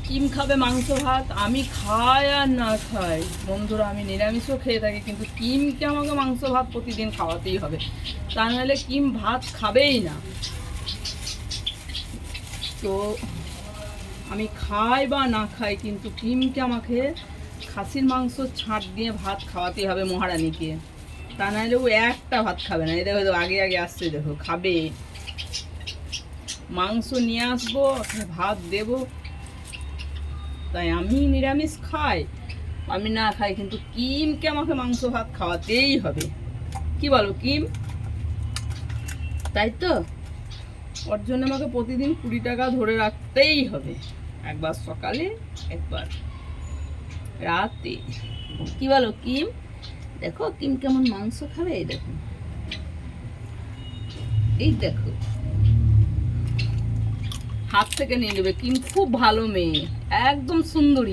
Kim খাবে মাংস ভাত, আমি খাই আর না খাই বন্ধুরা, আমি নিরামিষও খেয়ে থাকি, কিন্তু কিমকে আমাকে মাংস ভাত প্রতিদিন খাওয়াতেই হবে, তা নাহলে কিম ভাত খাবেই না। তো আমি খাই বা না খাই, কিন্তু কিমকে আমাকে খাসির মাংস ছাঁট দিয়ে ভাত খাওয়াতেই হবে মহারানীকে, তা নাহলে ও একটা ভাত খাবে না। এই দেখো আগে আগে আসছে, দেখো খাবে, মাংস নিয়ে আসবো, ভাত দেবো। তাই আমি নিরামিষ খাই, আমি না খাই, কিন্তু কিমকে আমাকে মাংস ভাত খাওয়াতেই হবে। কি বলো কিম? তাই তো, ওর জন্য আমাকে প্রতিদিন 20 টাকা ধরে রাখতেই হবে, একবার সকালে একবার রাতে। কি বলো কিম? দেখো কিম কেমন মাংস খাবে, এই দেখো, এই দেখো হাত থেকে নিয়ে নেবে। কিম খুব ভালো মেয়ে, একদম সুন্দরী।